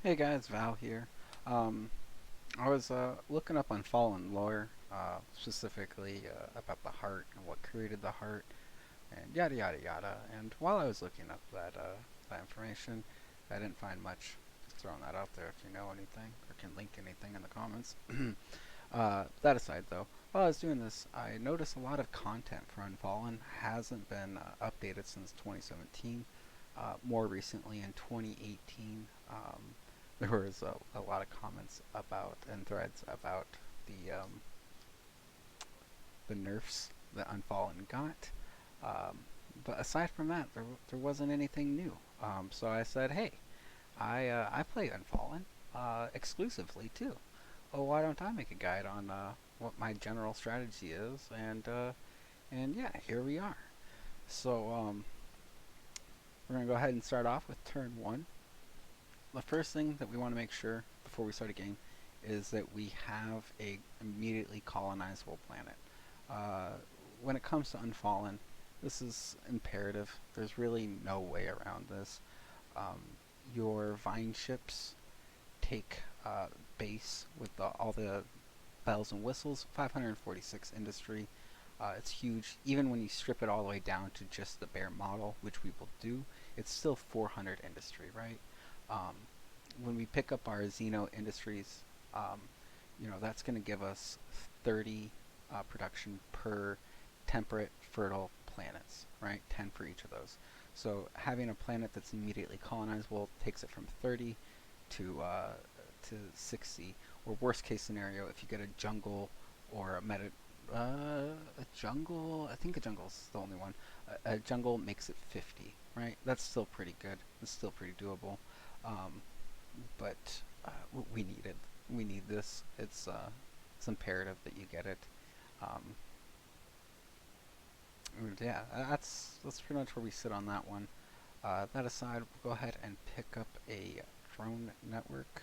Hey guys, Val here. Um, I was looking up Unfallen lore, specifically about the heart and what created the heart, and yada yada yada. And while I was looking up that information, I didn't find much. Just throwing that out there if you know anything or can link anything in the comments. That aside, though, while I was doing this, I noticed a lot of content for Unfallen hasn't been updated since 2017. More recently, in 2018, there was a lot of comments about and threads about the nerfs that Unfallen got. Um, but aside from that, there wasn't anything new. So I said, hey, I play Unfallen exclusively too. Oh, why don't I make a guide on what my general strategy is? And yeah, here we are. So we're gonna go ahead and start off with turn one. The first thing that we want to make sure before we start a game is that we have a immediately colonizable planet. Uh, when it comes to Unfallen, this is imperative. There's really no way around this. Um, your vine ships take base with all the bells and whistles. 546 industry. It's huge. Even when you strip it all the way down to just the bare model, which we will do, it's still 400 industry, right? Um, when we pick up our Xeno Industries, um, that's going to give us 30 production per temperate, fertile planets, right? 10 for each of those. So having a planet that's immediately colonizable takes it from 30 to 60, or worst case scenario, if you get a jungle or a jungle. I think a jungle's the only one. A jungle makes it 50, right? That's still pretty good. It's still pretty doable. Um, but we need it. We need this. It's imperative that you get it. Um, yeah, that's pretty much where we sit on that one. That aside, we'll go ahead and pick up a drone network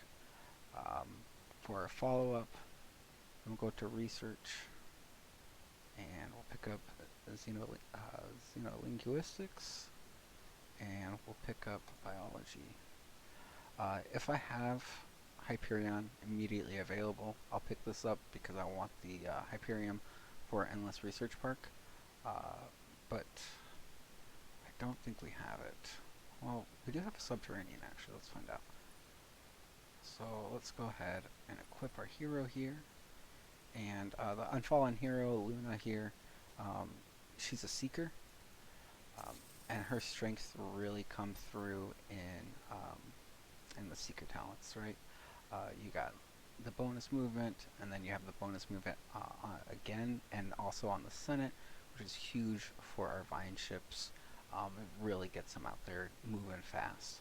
for our follow up. We'll go to research and we'll pick up xenolinguistics and we'll pick up biology. If I have Hyperion immediately available, I'll pick this up because I want the Hyperion for Endless Research Park. But I don't think we have it. Well, we do have a subterranean actually. Let's find out. So let's go ahead and equip our hero here. And the Unfallen hero, Luna here, um, she's a seeker. Um, and her strengths really come through in the seeker talents, right? You got the bonus movement, and then you have the bonus movement again, and also on the Senate, which is huge for our vine ships. It really gets them out there moving fast.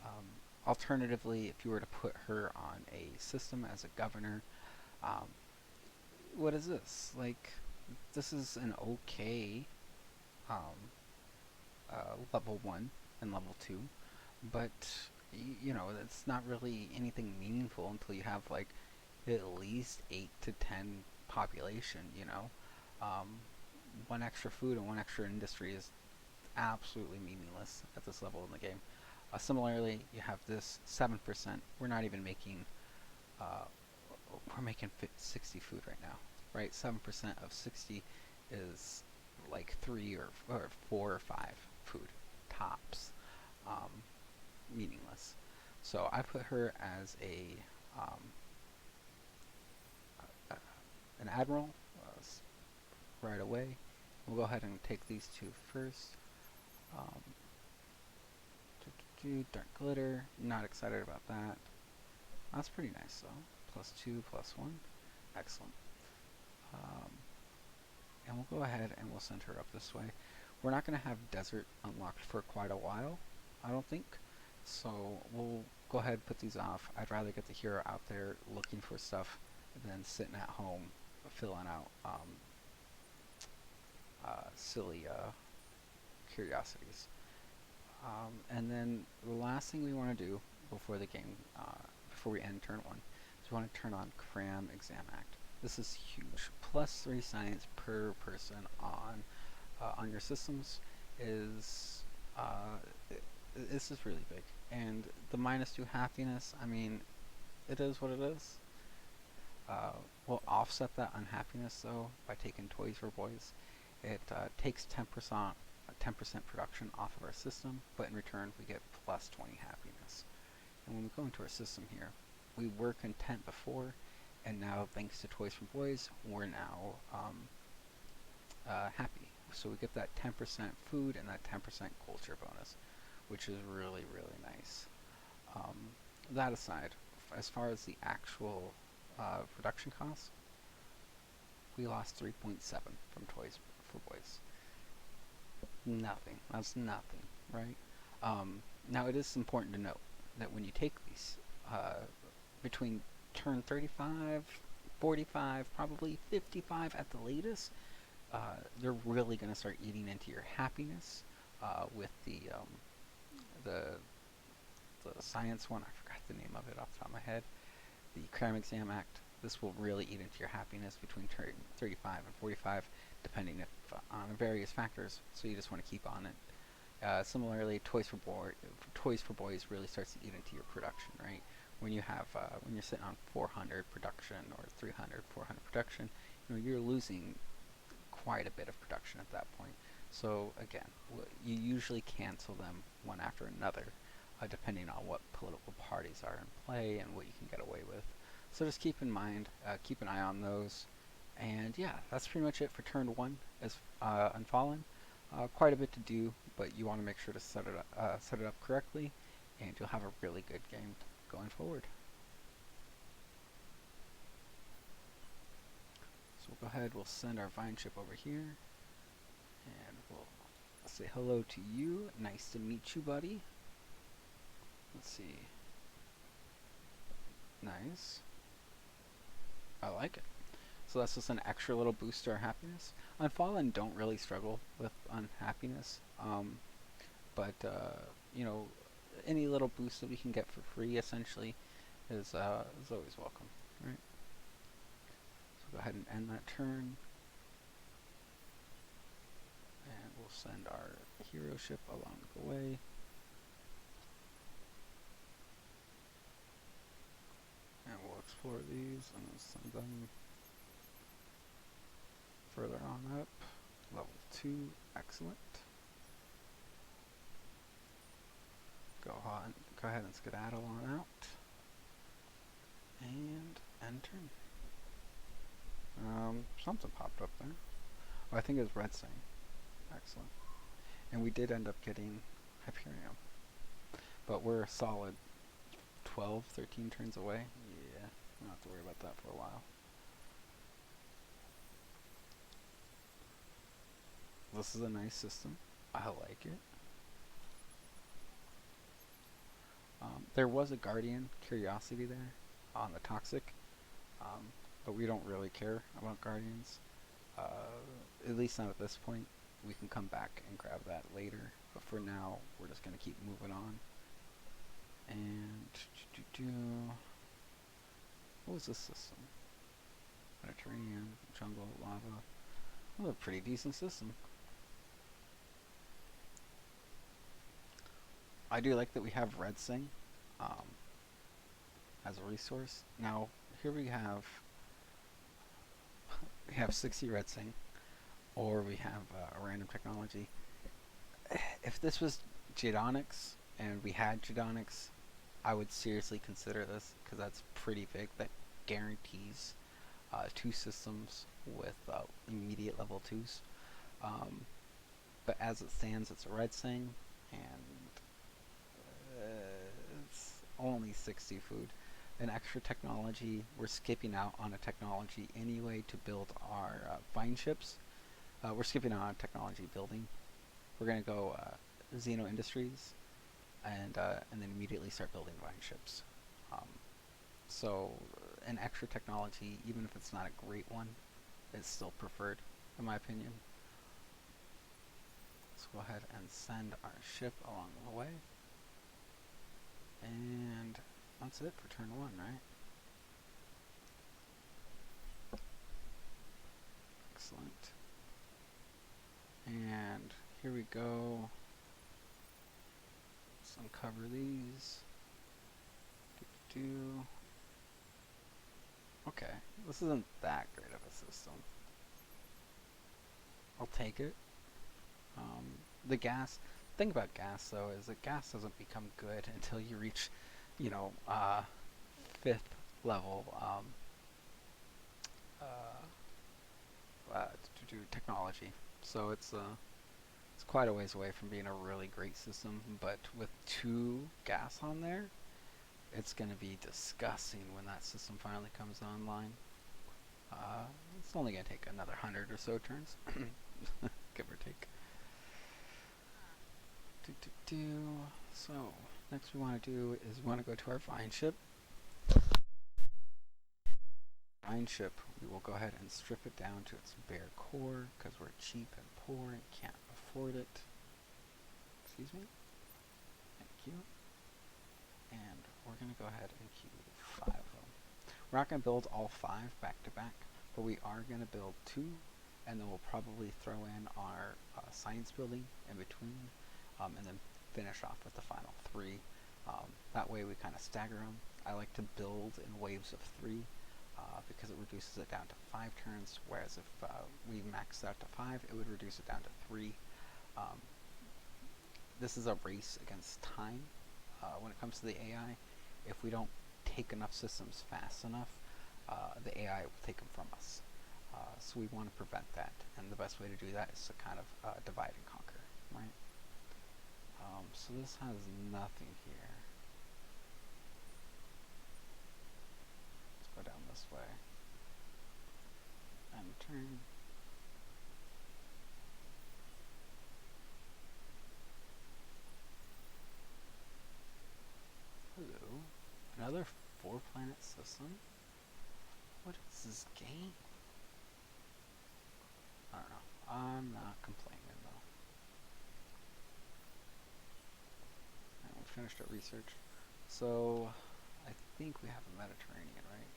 Um, Alternatively, if you were to put her on a system as a governor, um, what is this? Like, this is an okay um, level 1 and level 2, but it's not really anything meaningful until you have like at least 8 to 10 population. One extra food and one extra industry is absolutely meaningless at this level in the game. Similarly, you have this 7%. We're not even making uh, we're making 60 food right now, right? 7% of 60 is like 3 or 4 or 5 food tops. Um, Meaningless. So I put her as um, uh, an admiral right away. We'll go ahead and take these two first. Um, Dark glitter. Not excited about that. That's pretty nice though. +2, +1. Excellent. Um, and we'll go ahead and we'll send her up this way. We're not going to have desert unlocked for quite a while, I don't think. So we'll go ahead and put these off. I'd rather get the hero out there looking for stuff than sitting at home filling out silly curiosities. And then the last thing we want to do before the game, before we end turn one, is we want to turn on Cram Exam Act. This is huge. +3 science per person on your systems is this is really big. And the -2 happiness, I mean, it is what it is. Uh, we'll offset that unhappiness though by taking Toys for Boys. It takes 10% production off of our system, but in return we get plus 20 happiness. And when we go into our system here, we were content before, and now thanks to Toys for Boys, we're now happy. So we get that 10% food and that 10% culture bonus, which is really, really nice. Um, that aside, as far as the actual production costs, we lost 3.7 from Toys for Boys. Nothing. That's nothing, right? Now it is important to note that when you take these, between turn 35, 45, probably 55 at the latest, they're really going to start eating into your happiness with the the science one. I forgot the name of it off the top of my head. The Crime Exam Act. This will really eat into your happiness between 35 and 45, depending on various factors. So you just want to keep on it. Similarly, Toys for Boys really starts to eat into your production, right? When you have when you're sitting on 400 production or 300, 400 production, you're losing quite a bit of production at that point. So again, you usually cancel them one after another, depending on what political parties are in play and what you can get away with. So just keep in mind, keep an eye on those. And yeah, that's pretty much it for turn one as Unfallen. Quite a bit to do, but you want to make sure to set it up correctly, and you'll have a really good game going forward. So we'll go ahead, we'll send our vine chip over here, and we'll say hello to you. Nice to meet you, buddy. Let's see. Nice. I like it. So that's just an extra little boost to our happiness. Unfallen don't really struggle with unhappiness, but any little boost that we can get for free, essentially, is always welcome, right? So go ahead and end that turn, and we'll send our hero ship along the way. And we'll explore these and send them further on up. Level 2, excellent. Go ahead and skedaddle on out. And enter. Something popped up there. Oh, I think it was Red Sing. Excellent. And we did end up getting Hyperion. But we're a solid 12, 13 turns away. Yeah, we don't have to worry about that for a while. This is a nice system. I like it. There was a Guardian Curiosity there on the Toxic, but we don't really care about Guardians. At least not at this point. We can come back and grab that later, but for now, we're just going to keep moving on. And what was this system? Mediterranean, jungle, lava. Well, a pretty decent system. I do like that we have Red Sing as a resource. Now here we have 60 Red Sing, or we have a random technology. If this was Geodonics and we had Geodonics, I would seriously consider this, because that's pretty big. That guarantees 2 systems with immediate level 2s. But as it stands, it's a Red Sing, and it's only 60 food. An extra technology, we're skipping out on a technology anyway to build our vine ships. We're skipping out on technology building. We're going to go Xeno Industries, and then immediately start building vine ships. So an extra technology, even if it's not a great one, is still preferred, in my opinion. Let's go ahead and send our ship along the way. And that's it for turn 1, right? Excellent. And here we go. Let's uncover these. Do. Okay, this isn't that great of a system. I'll take it. The gas. Thing about gas though is that gas doesn't become good until you reach, you know, fifth level to do technology. So it's quite a ways away from being a really great system. But with two gas on there, it's gonna be disgusting when that system finally comes online. It's only gonna take another 100 or so turns, give or take. Do, do, do. So next we want to do is we want to go to our vine ship. Vine ship, we will go ahead and strip it down to its bare core because we're cheap and poor and can't afford it. Excuse me. Thank you. And we're gonna go ahead and queue 5 of them. We're not gonna build all 5 back to back, but we are gonna build 2, and then we'll probably throw in our science building in between, and then finish off with the final 3. That way we kind of stagger them. I like to build in waves of 3 because it reduces it down to 5 turns, whereas if we max out to 5, it would reduce it down to 3. This is a race against time when it comes to the AI. If we don't take enough systems fast enough, the AI will take them from us. So we want to prevent that, and the best way to do that is to kind of divide and conquer, right? So this has nothing here. Let's go down this way. And turn. Hello. Another 4-planet system? What is this game? I don't know. I'm not complaining though. And we finished our research. So I think we have a Mediterranean, right?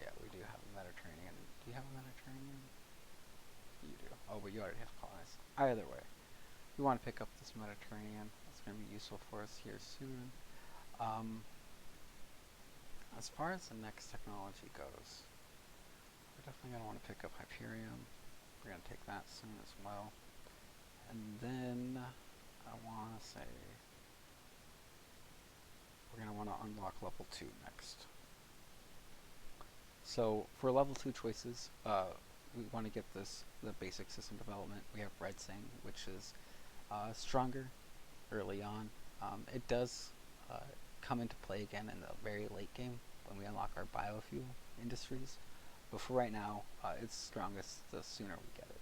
Yeah, we do have a Mediterranean. Do you have a Mediterranean? You do. Oh, but you already have colonies. Either way, we want to pick up this Mediterranean. That's going to be useful for us here soon. As far as the next technology goes, we're definitely going to want to pick up Hyperion. We're going to take that soon as well. And then I want to say we're going to want to unlock level 2 next. So for level 2 choices, we want to get the basic system development. We have Red Sing, which is stronger early on. It does come into play again in the very late game when we unlock our biofuel industries. But for right now, it's strongest the sooner we get it.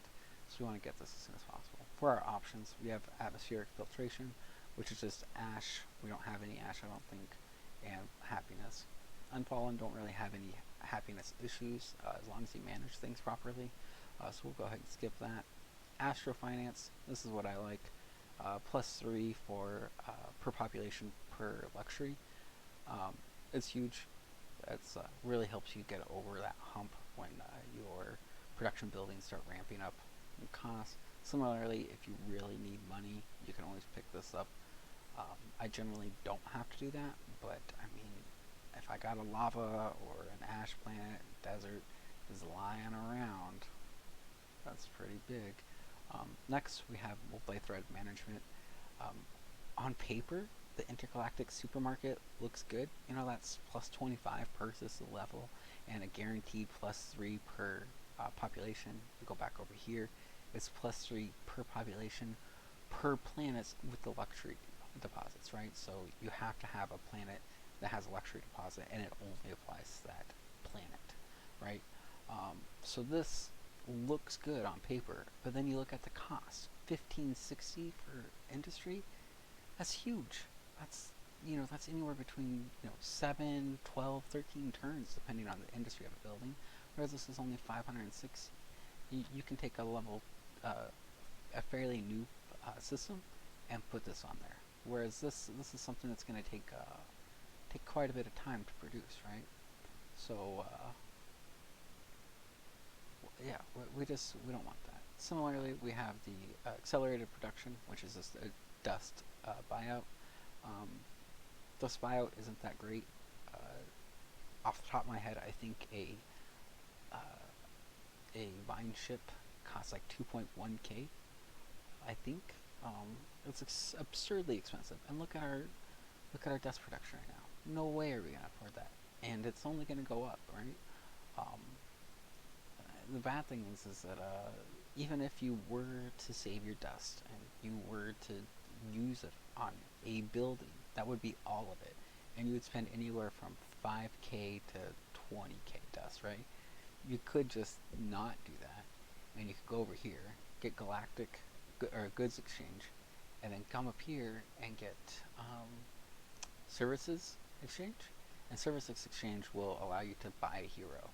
So we want to get this as soon as possible. For our options, we have atmospheric filtration, which is just ash. We don't have any ash, I don't think, and happiness. Unfallen don't really have any happiness issues as long as you manage things properly. So we'll go ahead and skip that. Astrofinance, this is what I like. +3 for per population per luxury. It's huge. It's really helps you get over that hump when your production buildings start ramping up in cost. Similarly, if you really need money, you can always pick this up. I generally don't have to do that, but I mean, if I got a lava or an ash planet, desert is lying around, that's pretty big. Next, we have multi-thread management. On paper, the intergalactic supermarket looks good. You know, that's +25 per system level and a guaranteed +3 per population. We go back over here, it's +3 per population per planet with the luxury deposits, right? So you have to have a planet that has a luxury deposit, and it only applies to that planet, right? So this looks good on paper, but then you look at the cost. 1560 for industry, that's huge. That's, you know, that's anywhere between, you know, 7, 12, 13 turns depending on the industry of a building, whereas this is only 506. You can take a level, a fairly new system and put this on there, whereas this is something that's going to take quite a bit of time to produce, right? So yeah, we don't want that. Similarly, we have the accelerated production, which is just a dust buyout. Um, the buyout isn't that great. Off the top of my head, I think a vine ship costs like 2.1k. I think it's absurdly expensive. And look at our dust production right now. No way are we gonna afford that, and it's only gonna go up, right? Um, the bad thing is that even if you were to save your dust and you were to use it on a building, that would be all of it, and you would spend anywhere from 5k to 20k dust, right? You could just not do that, and you could go over here, get galactic or goods exchange, and then come up here and get services exchange. And services exchange will allow you to buy a hero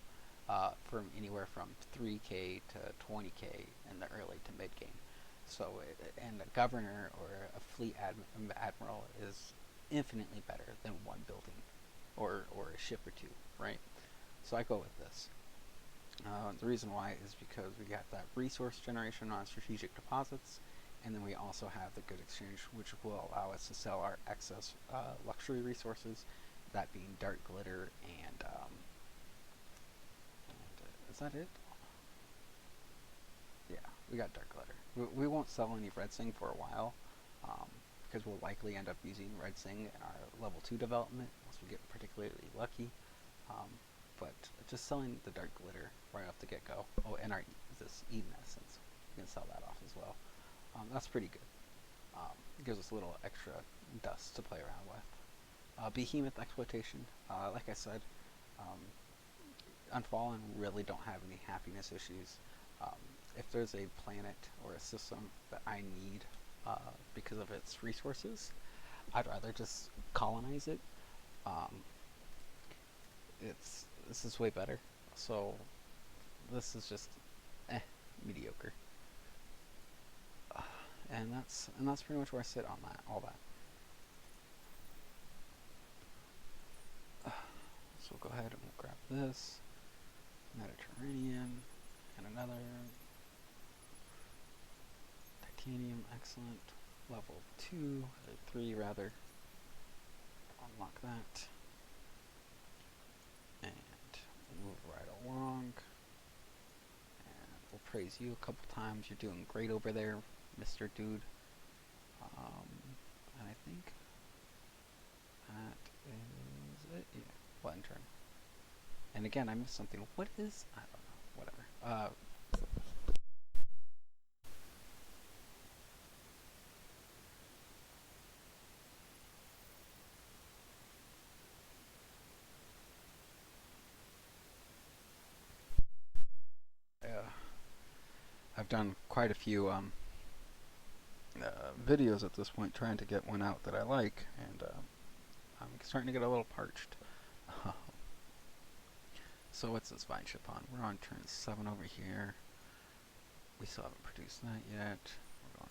from anywhere from 3k to 20k in the early to mid game. So, and a governor or a fleet admiral is infinitely better than one building or a ship or two, right? So I go with this. The reason why is because we got that resource generation on strategic deposits, and then we also have the good exchange, which will allow us to sell our excess luxury resources, that being dark glitter and is that it? Yeah, we got dark glitter. We won't sell any red sing for a while, because we'll likely end up using red sing in our level 2 development unless we get particularly lucky. Um, but just selling the dark glitter right off the get-go. Oh, and this Eden essence, we can sell that off as well. That's pretty good. It gives us a little extra dust to play around with. Behemoth exploitation, like I said, um, Unfallen really don't have any happiness issues. Um, if there's a planet or a system that I need because of its resources, I'd rather just colonize it. Um, this is way better. So this is just mediocre. And that's pretty much where I sit on that. All that. So we'll go ahead and we'll grab this Mediterranean and another titanium. Excellent. Level 2 or 3 rather. Unlock that and move right along. And we'll praise you a couple times. You're doing great over there, Mr. Dude. And I think that is it. Yeah, button turn. And again, I missed something. What is? I don't know. Whatever. I've done quite a few videos at this point, trying to get one out that I like, and I'm starting to get a little parched. So what's this vine ship on? We're on turn 7 over here. We still haven't produced that yet. We're going.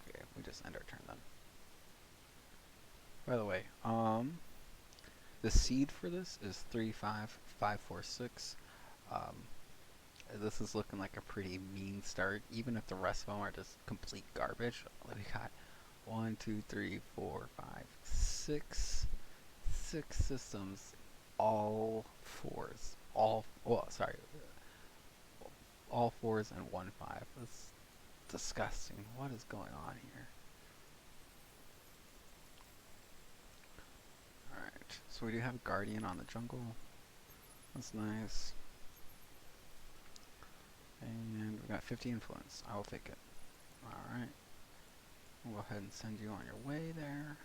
Okay, we just end our turn then. By the way, the seed for this is 35546. This is looking like a pretty mean start, even if the rest of them are just complete garbage. We got 1, 2, 3, 4, 5, 6 systems, all fours, all fours and 1 5. That's disgusting. What is going on here? Alright, so we do have a Guardian on the jungle. That's nice. And we got 50 influence. I will take it. Alright. We'll go ahead and send you on your way there.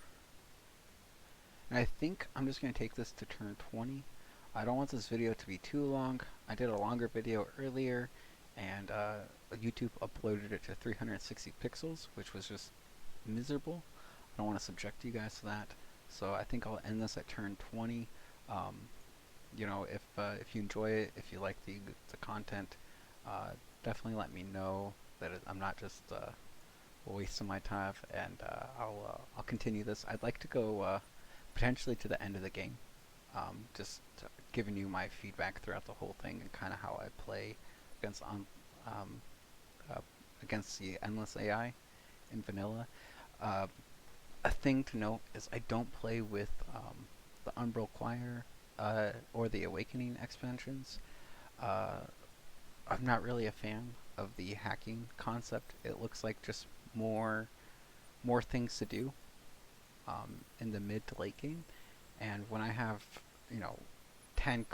And I think I'm just going to take this to turn 20. I don't want this video to be too long. I did a longer video earlier, and YouTube uploaded it to 360 pixels, which was just miserable. I don't want to subject you guys to that. So I think I'll end this at turn 20. You know, if you enjoy it, if you like the content, definitely let me know that I'm not just wasting my time, and I'll continue this. I'd like to go potentially to the end of the game, just giving you my feedback throughout the whole thing and kind of how I play against against the endless AI in vanilla. A thing to note is I don't play with the Umbral Choir or the Awakening expansions. Uh, I'm not really a fan of the hacking concept. It looks like just more things to do in the mid to late game. And when I have, you know, 10,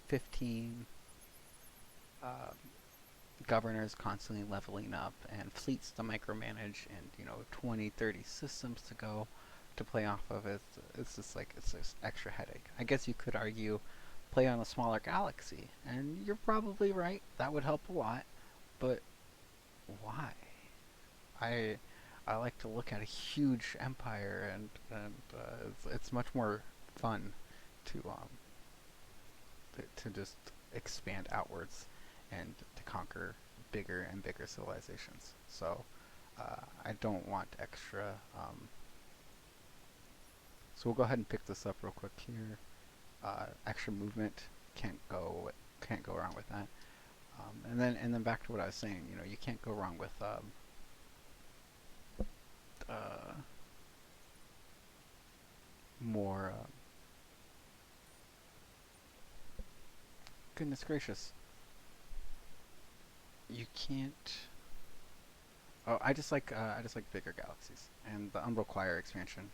15 uh, governors constantly leveling up and fleets to micromanage and, 20, 30 systems to go to play off of it, it's just like, it's this extra headache. I guess you could argue play on a smaller galaxy, and you're probably right. That would help a lot, but why? I I like to look at a huge empire, and it's much more fun to to just expand outwards and to conquer bigger and bigger civilizations. So I don't want extra. So we'll go ahead and pick this up real quick here. Extra movement can't go wrong with that. And then back to what I was saying. You can't go wrong with uh, more. Goodness gracious, you can't. Oh, I just like bigger galaxies, and the Umbral Choir expansion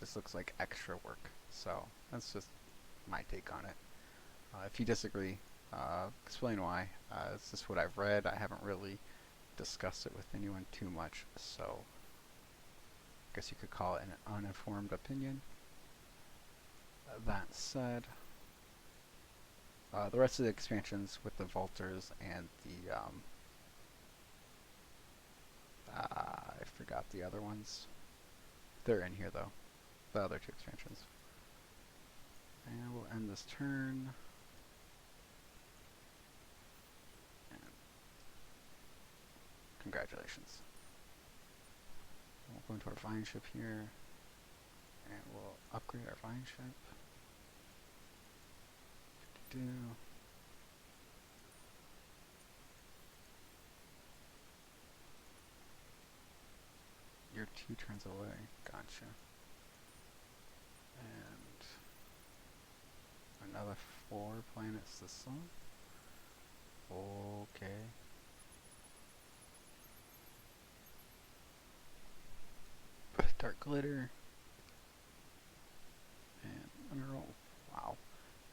just looks like extra work. So that's just my take on it. If you disagree, explain why. It's just what I've read. I haven't really discussed it with anyone too much, so I guess you could call it an uninformed opinion. That said, the rest of the expansions with the Vaulters and the I forgot the other ones. They're in here though. The other two expansions. And we'll end this turn. And congratulations. We'll go into our vine ship here, and we'll upgrade our vine ship. Do you're 2 turns away. Gotcha. And another 4 planets this sun. Okay. Dark glitter. And mineral. Wow.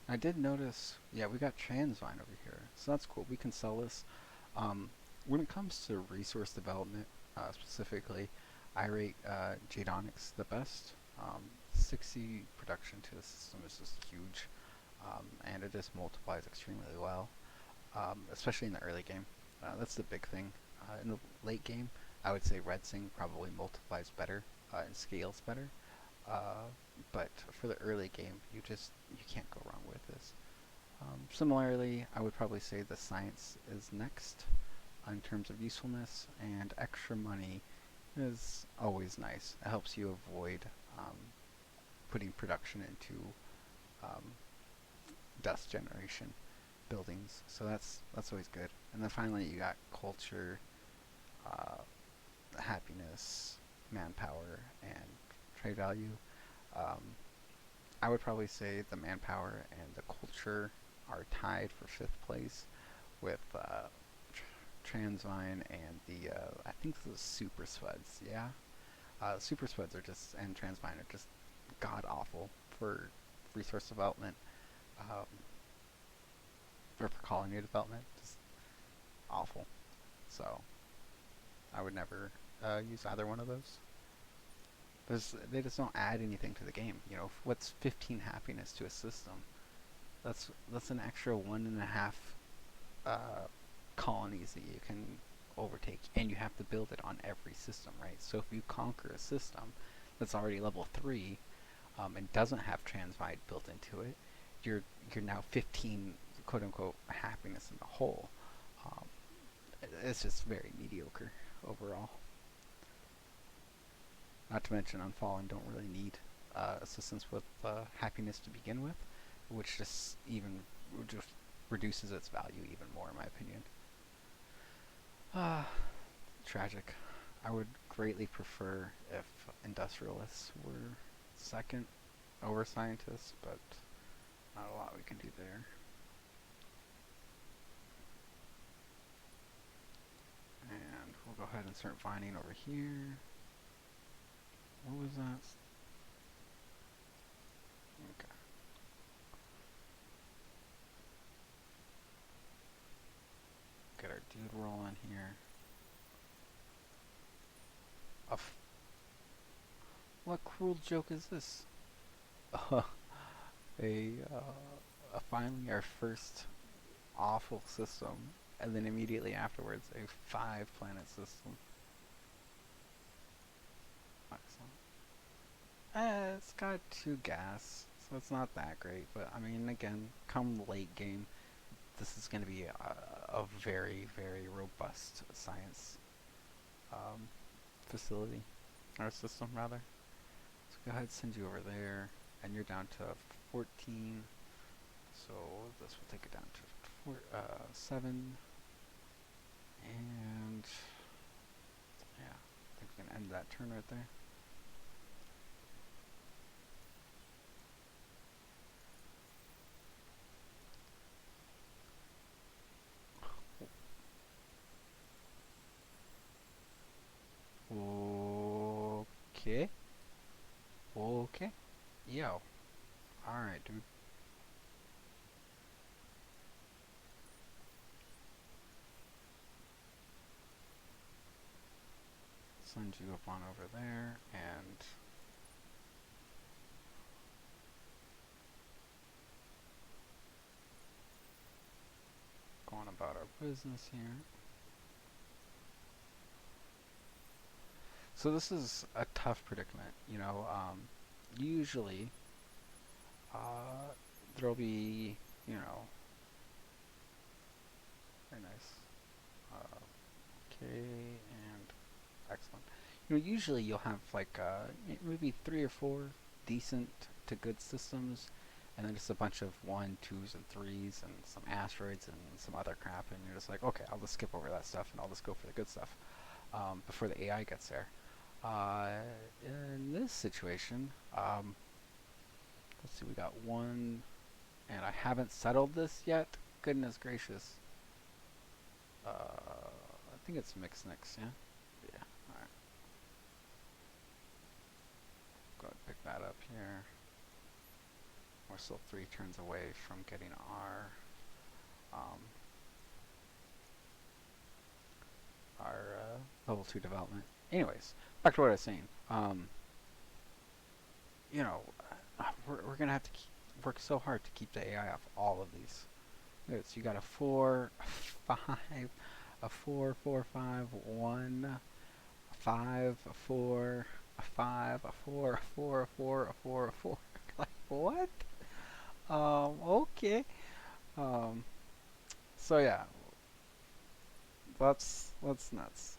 I did notice, yeah, we got Transvine over here. So that's cool. We can sell this. When it comes to resource development, specifically, I rate Jadonics the best. 60 production to the system is just huge. And it just multiplies extremely well, especially in the early game. That's the big thing. In the late game, I would say Red Sing probably multiplies better and scales better. Uh, but for the early game, you can't go wrong with this. Similarly, I would probably say the science is next in terms of usefulness, and extra money is always nice. It helps you avoid um, putting production into um, dust generation buildings, so that's always good. And then finally, you got culture, uh, happiness, manpower, and trade value. Um, I would probably say the manpower and the culture are tied for 5th place with Transvine and the I think the Super Spuds. Yeah, Super Spuds are just and Transvine are just god awful for resource development, um, or for colony development. Just awful. So I would never use either one of those. They just don't add anything to the game. What's 15 happiness to a system? That's an extra 1.5 uh, colonies that you can overtake, and you have to build it on every system, right? So if you conquer a system that's already level 3 and doesn't have Transvite built into it, you're now 15 quote unquote happiness in the hole. Um, it's just very mediocre overall. Not to mention, Unfallen don't really need assistance with happiness to begin with, which just reduces its value even more, in my opinion. Ah, tragic. I would greatly prefer if industrialists were second over scientists, but not a lot we can do there. And we'll go ahead and start vining over here. What was that? Okay. Get our dude rolling here. What cruel joke is this? a finally our first awful system, and then immediately afterwards a 5 planet system. Excellent. It's got 2 gas, so it's not that great. But I mean, again, come late game, this is going to be a very, very robust science um, facility, or system rather. So go ahead, send you over there, and you're down to 14. So this will take it down to 7, and yeah, I think we can end that turn right there. Okay. Okay. Yo. Alright, dude. Send you up on over there, and going about our business here. So this is a tough predicament, you know. Usually, there'll be, you know, very nice. Okay, and excellent. You know, usually you'll have like maybe 3 or 4 decent to good systems, and then just a bunch of 1s, 2s, and 3s, and some asteroids and some other crap, and you're just like, okay, I'll just skip over that stuff and I'll just go for the good stuff before the AI gets there. Uh, in this situation, let's see, we got one, and I haven't settled this yet. Goodness gracious. I think it's mixed next, yeah? Yeah, alright. Go ahead and pick that up here. We're still 3 turns away from getting um, our level 2 development. Anyways, back to what I was saying. You know, we're gonna have to work so hard to keep the AI off all of these. So you got a 4, a 5, a 4, 4, 5, 1, a 5, a 4, a 5, a 4, a 4, a 4, a 4, a 4. Like what? Okay. Um, so yeah, that's nuts.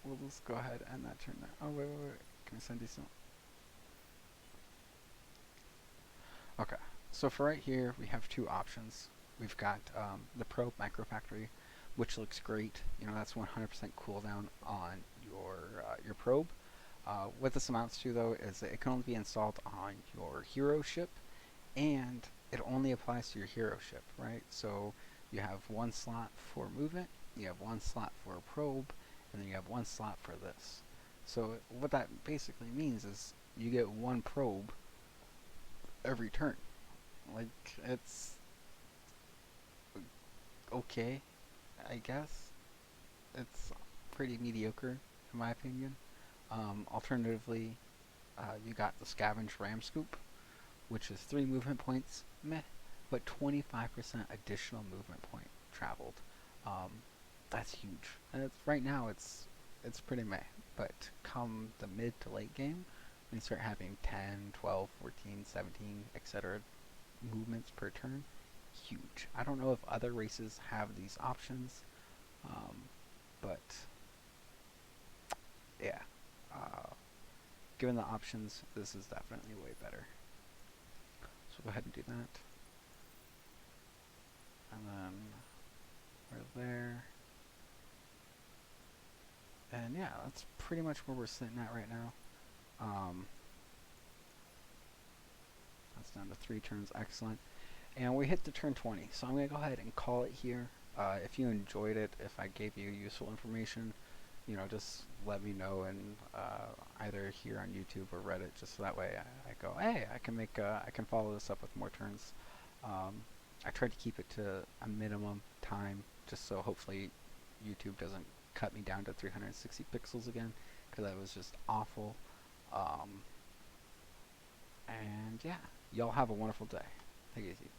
We'll just go ahead and that turn there. Oh wait. Can I send you some? Okay. So for right here, we have 2 options. We've got the probe microfactory, which looks great. You know, that's 100% cooldown on your probe. What this amounts to, though, is that it can only be installed on your hero ship, and it only applies to your hero ship, right? So you have 1 slot for movement, you have 1 slot for a probe, and then you have 1 slot for this. So what that basically means is you get 1 probe every turn. Like, it's okay, I guess. It's pretty mediocre, in my opinion. Alternatively, you got the Scavenge Ram Scoop, which is 3 movement points, meh, but 25% additional movement point traveled. Um, that's huge. And right now, it's pretty meh. But come the mid to late game, when you start having 10, 12, 14, 17, etc. movements per turn, huge. I don't know if other races have these options, but yeah, uh, given the options, this is definitely way better. So go ahead and do that. And then we're there. And yeah, that's pretty much where we're sitting at right now. Um, that's down to 3 turns, excellent. And we hit the turn 20, so I'm going to go ahead and call it here. If you enjoyed it, if I gave you useful information, just let me know, and either here on YouTube or Reddit, just so that way I go, hey, I can follow this up with more turns. I tried to keep it to a minimum time, just so hopefully YouTube doesn't cut me down to 360 pixels again, because that was just awful. And yeah, y'all have a wonderful day. Take it easy.